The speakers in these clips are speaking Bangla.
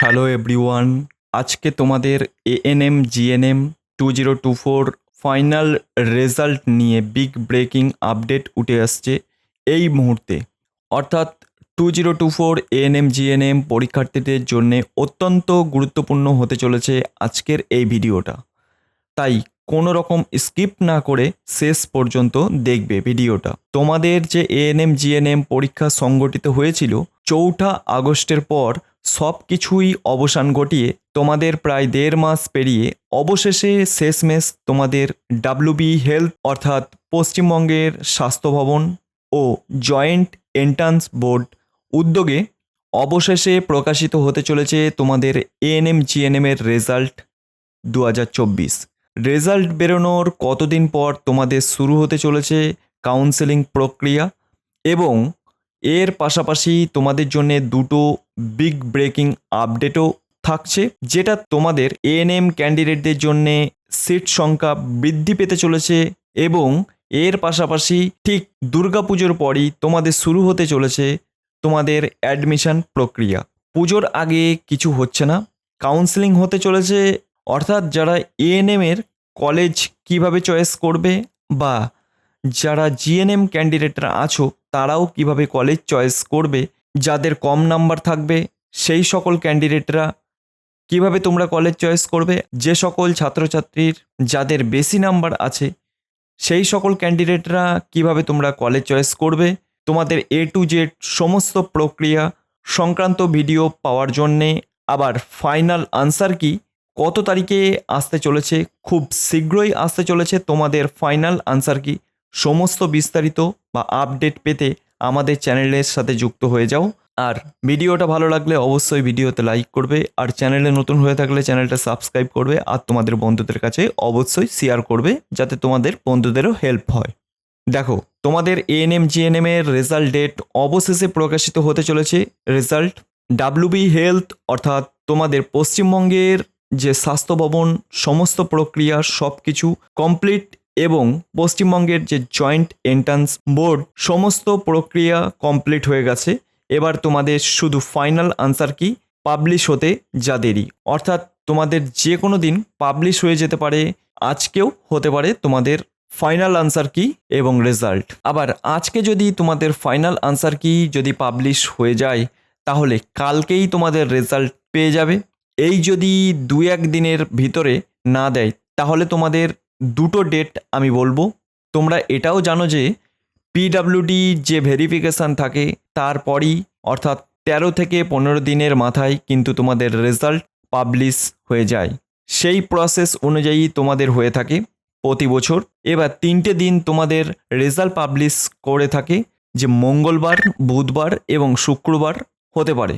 হ্যালো এভরিওয়ান, আজকে তোমাদের এএনএম জিএনএম 2024 ফাইনাল রেজাল্ট নিয়ে বিগ ব্রেকিং আপডেট উঠে আসছে এই মুহূর্তে। অর্থাৎ 2024 এএনএম জিএনএম পরীক্ষার্থীদের জন্য অত্যন্ত গুরুত্বপূর্ণ হতে চলেছে আজকের এই ভিডিওটা। তাই কোনো রকম স্কিপ না করে শেষ পর্যন্ত দেখবে ভিডিওটা। তোমাদের যে এএনএম জিএনএম পরীক্ষা সংগঠিত হয়েছিল 4 আগস্টের পর সব কিছুই অবসান ঘটিয়ে তোমাদের প্রায় 1.5 মাস পেরিয়ে অবশেষে শেষমেশ তোমাদের ডাব্লিউবি হেলথ অর্থাৎ পশ্চিমবঙ্গের স্বাস্থ্য ভবন ও জয়েন্ট এন্ট্রান্স বোর্ড উদ্যোগে অবশেষে প্রকাশিত হতে চলেছে তোমাদের এএনএম জিএনএমের রেজাল্ট 2024। রেজাল্ট বেরোনোর কতদিন পর তোমাদের শুরু হতে চলেছে কাউন্সেলিং প্রক্রিয়া এবং এর পাশাপাশি তোমাদের জন্য দুটো বিগ ব্রেকিং আপডেটও থাকছে, যেটা তোমাদের এএনএম ক্যান্ডিডেটদের জন্যে সিট সংখ্যা বৃদ্ধি পেতে চলেছে এবং এর পাশাপাশি ঠিক দুর্গাপুজোর পরই তোমাদের শুরু হতে চলেছে তোমাদের অ্যাডমিশন প্রক্রিয়া। পুজোর আগে কিছু হচ্ছে না, কাউন্সেলিং হতে চলেছে। অর্থাৎ যারা এএনএমের কলেজ কিভাবে চয়েস করবে বা যারা জিএনএম ক্যান্ডিডেটরা আছো তারাও কিভাবে কলেজ চয়েস করবে, যাদের কম নাম্বার থাকবে সেই সকল ক্যান্ডিডেটরা কিভাবে তোমরা কলেজ চয়েস করবে, যে সকল ছাত্রছাত্রীর যাদের বেশি নাম্বার আছে সেই সকল ক্যান্ডিডেটরা কিভাবে তোমরা কলেজ চয়েস করবে, তোমাদের এ টু জেড সমস্ত প্রক্রিয়া সংক্রান্ত ভিডিও পাওয়ার জন্যে। আবার ফাইনাল আনসার কি কত তারিখে আসতে চলেছে, খুব শীঘ্রই আসতে চলেছে তোমাদের ফাইনাল আনসার কি, সমস্ত বিস্তারিত বা আপডেট পেতে আমাদের চ্যানেলের সাথে যুক্ত হয়ে যাও। আর ভিডিওটা ভালো লাগলে অবশ্যই ভিডিওতে লাইক করবে, আর চ্যানেলে নতুন হয়ে থাকলে চ্যানেলটা সাবস্ক্রাইব করবে, আর তোমাদের বন্ধুদের কাছে অবশ্যই শেয়ার করবে যাতে তোমাদের বন্ধুদেরও হেল্প হয়। দেখো, তোমাদের এএনএম জিএনএম এর রেজাল্ট ডেট অবশেষে প্রকাশিত হতে চলেছে। রেজাল্ট ডাব্লিউবি হেলথ অর্থাৎ তোমাদের পশ্চিমবঙ্গের যে স্বাস্থ্য ভবন সমস্ত প্রক্রিয়া সব কিছু কমপ্লিট এবং পশ্চিমবঙ্গের যে জয়েন্ট এন্ট্রান্স বোর্ড সমস্ত প্রক্রিয়া কমপ্লিট হয়ে গেছে। এবার তোমাদের শুধু ফাইনাল আনসার কি পাবলিশ হতে যা দেরি, অর্থাৎ তোমাদের যে কোনো দিন পাবলিশ হয়ে যেতে পারে, আজকেও হতে পারে তোমাদের ফাইনাল আনসার কি এবং রেজাল্ট। আবার আজকে যদি তোমাদের ফাইনাল আনসার কি যদি পাবলিশ হয়ে যায় তাহলে কালকেই তোমাদের রেজাল্ট পেয়ে যাবে। এই যদি 2-1 দিনের ভিতরে না দেয় তাহলে তোমাদের দুটো ডেট আমি বলবো। তোমরা এটাও জানো যে পিডাব্লিউডি যে ভেরিফিকেশান থাকে তারপরই অর্থাৎ 13 থেকে 15 দিনের মাথায় কিন্তু তোমাদের রেজাল্ট পাবলিশ হয়ে যায়। সেই প্রসেস অনুযায়ী তোমাদের হয়ে থাকে প্রতি বছর। এবার 3টে দিন তোমাদের রেজাল্ট পাবলিশ করে থাকে, যে মঙ্গলবার, বুধবার এবং শুক্রবার হতে পারে।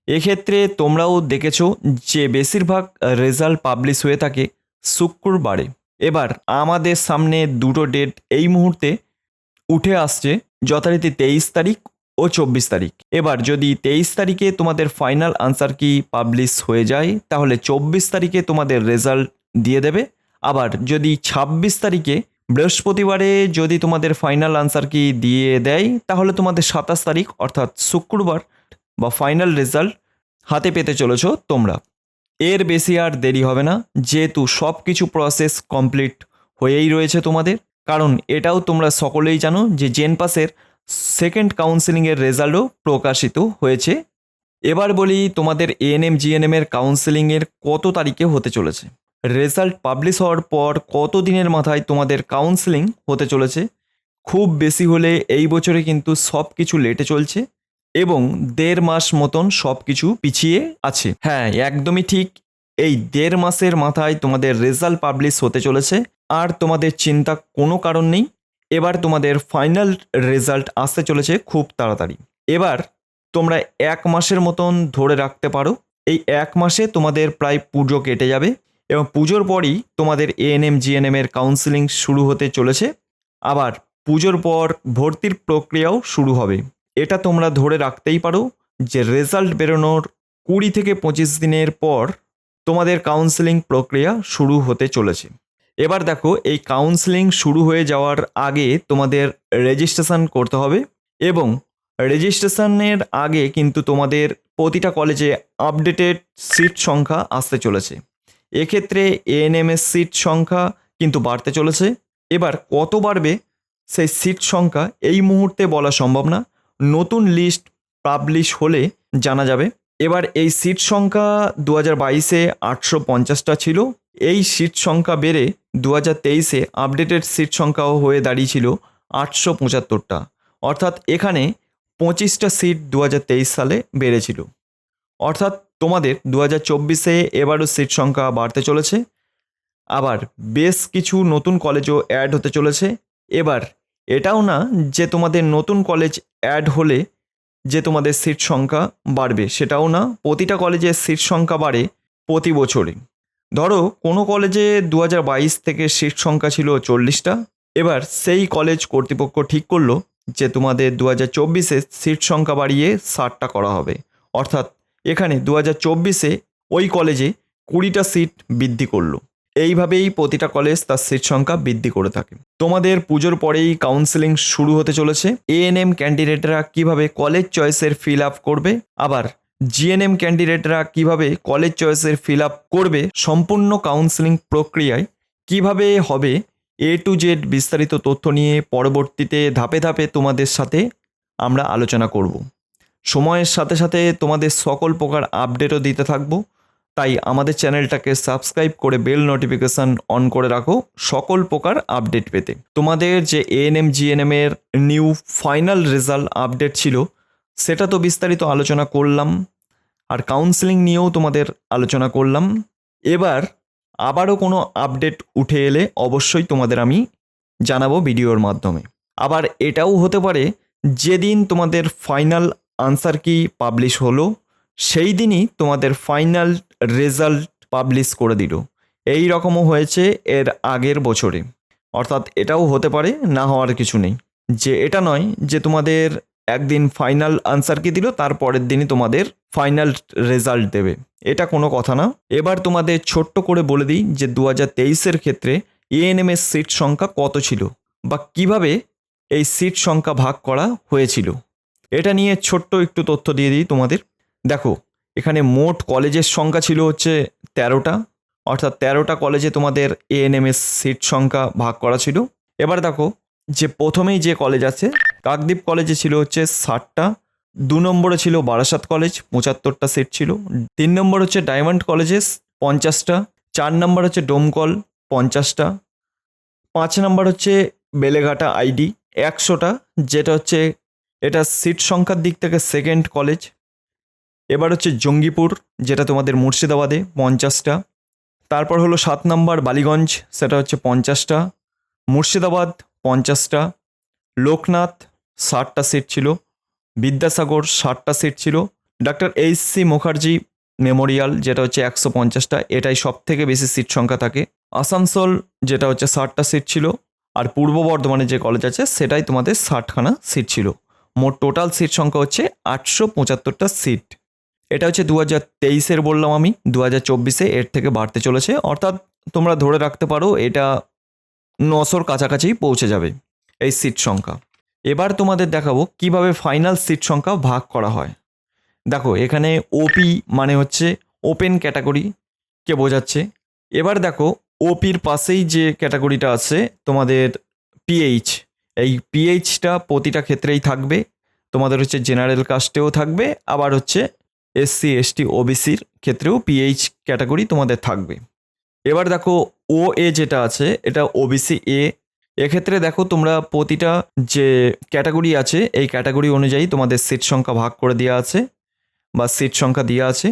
এক্ষেত্রে তোমরাও দেখেছো যে বেশিরভাগ রেজাল্ট পাবলিশ হয়ে থাকে শুক্রবারে। এবার আমাদের সামনে দুটো ডেট এই মুহূর্তে উঠে আসছে, যথারীতি 23 তারিখ ও 24 তারিখ। এবার যদি 23 তারিখে তোমাদের ফাইনাল আনসার কি পাবলিশ হয়ে যায় তাহলে 24 তারিখে তোমাদের রেজাল্ট দিয়ে দেবে। আবার যদি 26 তারিখে বৃহস্পতিবারে যদি তোমাদের ফাইনাল আনসার কি দিয়ে দেয় তাহলে তোমাদের 27 তারিখ অর্থাৎ শুক্রবার বা ফাইনাল রেজাল্ট হাতে পেতে চলেছ তোমরা। এর বেশি আর দেরি হবে না, যেহেতু সব কিছু প্রসেস কমপ্লিট হয়েই রয়েছে তোমাদের। কারণ এটাও তোমরা সকলেই জানো যে জেন পাসের সেকেন্ড কাউন্সেলিংয়ের রেজাল্টও প্রকাশিত হয়েছে। এবার বলি তোমাদের এএনএম জিএনএমের কাউন্সেলিংয়ের কত তারিখে হতে চলেছে। রেজাল্ট পাবলিশ হওয়ার পর কত দিনের মাথায় তোমাদের কাউন্সেলিং হতে চলেছে। খুব বেশি হলে এই বছরে কিন্তু সব কিছু লেটে চলছে এবং 1.5 মাস মতন সব কিছু পিছিয়ে আছে। হ্যাঁ, একদমই ঠিক, এই 1.5 মাসের মাথায় তোমাদের রেজাল্ট পাবলিশ হতে চলেছে। আর তোমাদের চিন্তা কোনো কারণ নেই, এবার তোমাদের ফাইনাল রেজাল্ট আসতে চলেছে খুব তাড়াতাড়ি। এবার তোমরা 1 মাসের মতন ধরে রাখতে পারো। এই 1 মাসে তোমাদের প্রায় পুজো কেটে যাবে এবং পুজোর পরই তোমাদের এএনএম জিএনএম এর কাউন্সেলিং শুরু হতে চলেছে। আবার পুজোর পর ভর্তির প্রক্রিয়াও শুরু হবে। এটা তোমরা ধরে রাখতেই পারো যে রেজাল্ট বেরোনোর 20 থেকে 25 দিনের পর তোমাদের কাউন্সেলিং প্রক্রিয়া শুরু হতে চলেছে। এবার দেখো, এই কাউন্সেলিং শুরু হয়ে যাওয়ার আগে তোমাদের রেজিস্ট্রেশন করতে হবে এবং রেজিস্ট্রেশনের আগে কিন্তু তোমাদের প্রতিটা কলেজে আপডেটেড সিট সংখ্যা আসতে চলেছে। এক্ষেত্রে এএনএমের সিট সংখ্যা কিন্তু বাড়তে চলেছে। এবার কত বাড়বে সেই সিট সংখ্যা এই মুহূর্তে বলা সম্ভব না, নতুন লিস্ট পাবলিশ হলে জানা যাবে। এবার এই সিট সংখ্যা 2022-এ 850টা ছিল, এই সিট সংখ্যা বেড়ে 2023-এ আপডেটেড সিট সংখ্যাও হয়ে দাঁড়িয়েছিল 875টা, অর্থাৎ এখানে 25টা সিট 2023 সালে বেড়েছিল। অর্থাৎ তোমাদের 2024-এ এবারও সিট সংখ্যা বাড়তে চলেছে। আবার বেশ কিছু নতুন কলেজও অ্যাড হতে চলেছে। এবার এটাও না যে তোমাদের নতুন কলেজ অ্যাড হলে যে তোমাদের সিট সংখ্যা বাড়বে, সেটাও না। প্রতিটা কলেজের সিট সংখ্যা বাড়ে প্রতি বছরে। ধরো কোনো কলেজে 2022 থেকে সিট সংখ্যা ছিল 40টা, এবার সেই কলেজ কর্তৃপক্ষ ঠিক করলো যে তোমাদের 2024-এ সিট সংখ্যা বাড়িয়ে 60টা করা হবে। অর্থাৎ এখানে 2024-এ ওই কলেজে 20টা সিট বৃদ্ধি করলো। এইভাবেই প্রতিটা কলেজ তার সিট সংখ্যা বৃদ্ধি করে থাকে। তোমাদের পুজোর পরেই কাউন্সেলিং শুরু হতে চলেছে। এএনএম ক্যান্ডিডেটরা কিভাবে কলেজ চয়েসের ফিল আপ করবে, আবার জিএনএম ক্যান্ডিডেটরা কিভাবে কলেজ চয়েসের ফিল আপ করবে, সম্পূর্ণ কাউন্সেলিং প্রক্রিয়ায় কিভাবে হবে A to Z বিস্তারিত তথ্য নিয়ে পরবর্তীতে ধাপে ধাপে তোমাদের সাথে আমরা আলোচনা করব। সময়ের সাথে সাথে তোমাদের সকল প্রকার আপডেটও দিতে থাকবো, তাই আমাদের চ্যানেলটাকে সাবস্ক্রাইব করে বেল নোটিফিকেশান অন করে রাখো সকল প্রকার আপডেট পেতে। তোমাদের যে এএনএম জিএনএম এর নিউ ফাইনাল রেজাল্ট আপডেট ছিল সেটা তো বিস্তারিত আলোচনা করলাম, আর কাউন্সেলিং নিয়েও তোমাদের আলোচনা করলাম। এবার আবারও কোনো আপডেট উঠে এলে অবশ্যই তোমাদের আমি জানাবো ভিডিওর মাধ্যমে। আবার এটাও হতে পারে যেদিন তোমাদের ফাইনাল আনসার কি পাবলিশ হলো সেই দিনই তোমাদের ফাইনাল রেজাল্ট পাবলিশ করে দিল। এই রকমও হয়েছে এর আগের বছরে। অর্থাৎ এটাও হতে পারে, না হওয়ার কিছু নেই। যে এটা নয় যে তোমাদের একদিন ফাইনাল আনসার কি দিল তারপরের দিনই তোমাদের ফাইনাল রেজাল্ট দেবে, এটা কোনো কথা না। এবার তোমাদের ছোট্ট করে বলে দিই যে 2023-এর ক্ষেত্রে এএনএমের সিট সংখ্যা কত ছিল বা কিভাবে এই সিট সংখ্যা ভাগ করা হয়েছিল, এটা নিয়ে ছোট্ট একটু তথ্য দিয়ে দিই তোমাদের। দেখো এখানে মোট কলেজের সংখ্যা ছিল হচ্ছে 13টা, অর্থাৎ 13টা কলেজে তোমাদের এএনএমএস সিট সংখ্যা ভাগ করা ছিল। এবার দেখো যে প্রথমেই যে কলেজ আছে কাকদ্বীপ কলেজে ছিল হচ্ছে 60টা, 2 নম্বরে ছিল বারাসাত কলেজ 75টা সিট ছিল, 3 নম্বর হচ্ছে ডায়মন্ড কলেজে 50টা, 4 নম্বর হচ্ছে ডোমকল 50টা, 5 নম্বর হচ্ছে বেলেঘাটা আইডি 100টা, যেটা হচ্ছে এটা সিট সংখ্যার দিক থেকে সেকেন্ড কলেজ। এবার হচ্ছে জঙ্গিপুর যেটা তোমাদের মুর্শিদাবাদে 50টা, তারপর হলো 7 নম্বর বালিগঞ্জ সেটা হচ্ছে 50টা, মুর্শিদাবাদ 50টা, লোকনাথ 60টা সিট ছিল, বিদ্যাসাগর 60টা সিট ছিল, ডক্টর এইচ.সি. মুখার্জি মেমোরিয়াল যেটা হচ্ছে 150টা, এটাই সব থেকে বেশি সিট সংখ্যা থাকে। আসানসোল যেটা হচ্ছে 60টা সিট ছিল, আর পূর্ব বর্ধমানে যে কলেজ আছে সেটাই তোমাদের 60খানা সিট ছিল। মোট টোটাল সিট সংখ্যা হচ্ছে 875টা সিট। এটা হচ্ছে 2023-এর বললাম আমি, 2024-এ এর থেকে বাড়তে চলেছে, অর্থাৎ তোমরা ধরে রাখতে পারো এটা 900-র কাছাকাছি পৌঁছে যাবে এই সিট সংখ্যা। এবার তোমাদের দেখাবো কিভাবে ফাইনাল সিট সংখ্যা ভাগ করা হয়। দেখো এখানে ওপি মানে হচ্ছে ওপেন ক্যাটাগরিকে বোঝাচ্ছে। এবার দেখো ওপির পাশেই যে ক্যাটাগরিটা আছে তোমাদের পিএইচ, এই পিএইচটা প্রতিটা ক্ষেত্রেই থাকবে। তোমাদের হচ্ছে জেনারেল কাস্টেও থাকবে, আবার হচ্ছে এসসি এসটি ওবিসির ক্ষেত্রেও পিএইচ ক্যাটাগরি তোমাদের থাকবে। এবার দেখো ও এ যেটা আছে এটা ওবিসি এ, এক্ষেত্রে দেখো তোমরা প্রতিটা যে ক্যাটাগরি আছে এই ক্যাটাগরি অনুযায়ী তোমাদের সিট সংখ্যা ভাগ করে দেওয়া আছে বা সিট সংখ্যা দেওয়া আছে।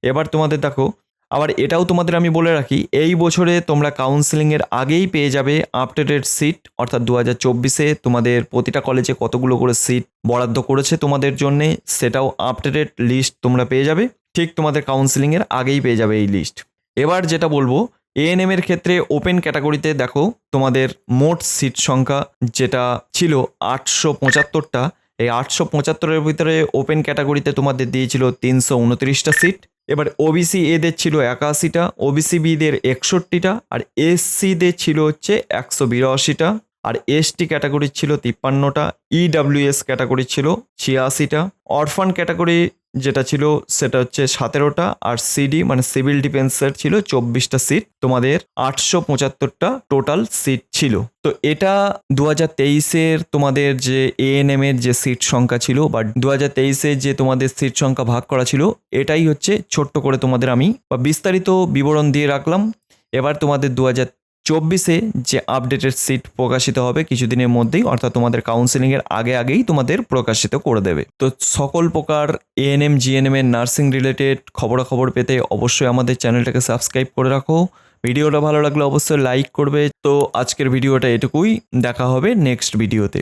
এবার তোমাদের দেখো আবার এটাও তোমাদের আমি বলে রাখি, এই বছরে তোমরা কাউন্সেলিংয়ের আগেই পেয়ে যাবে আপডেটেড সিট, অর্থাৎ 2024-এ তোমাদের প্রতিটা কলেজে কতগুলো করে সিট বরাদ্দ করেছে তোমাদের জন্যে সেটাও আপডেটেড লিস্ট তোমরা পেয়ে যাবে, ঠিক তোমাদের কাউন্সেলিংয়ের আগেই পেয়ে যাবে এই লিস্ট। এবার যেটা বলবো এএনএম এর ক্ষেত্রে ওপেন ক্যাটাগরিতে দেখো তোমাদের মোট সিট সংখ্যা যেটা ছিল 875টা, এই 875-এর ভিতরে ওপেন ক্যাটাগরিতে তোমাদের দিয়েছিল 329টা সিট। এবার ওবিসি এদের ছিল 81টা, ওবিসি বিদের 61টা, আর এসসিদের ছিল হচ্ছে 182টা, আর এসটি ক্যাটাগরি ছিল 53টা, ইডাব্লিউএস ক্যাটাগরি ছিল 86টা, অরফান ক্যাটাগরি যেটা ছিল সেটা হচ্ছে 17টা, আর সিডি মানে সিভিল ডিফেন্সের ছিল 24টা সিট, তোমাদের 875টা টোটাল সিট ছিল। তো এটা 2023-এর তোমাদের যে এএনএম এর যে সিট সংখ্যা ছিল বা 2023-এ যে তোমাদের সিট সংখ্যা ভাগ করা ছিল, এটাই হচ্ছে ছোট্ট করে তোমাদের আমি বা বিস্তারিত বিবরণ দিয়ে রাখলাম। এবার তোমাদের 2024-এ যে আপডেটেড সিট প্রকাশিত হবে কিছুদিনের মধ্যেই, অর্থাৎ তোমাদের কাউন্সেলিংয়ের আগেই তোমাদের প্রকাশিত করে দেবে। তো সকল প্রকার এএনএম জিএনএম এর নার্সিং রিলেটেড খবরাখবর পেতে অবশ্যই আমাদের চ্যানেলটাকে সাবস্ক্রাইব করে রাখো। ভিডিওটা ভালো লাগলে অবশ্যই লাইক করবে। তো আজকের ভিডিওটা এটুকুই, দেখা হবে নেক্সট ভিডিওতে।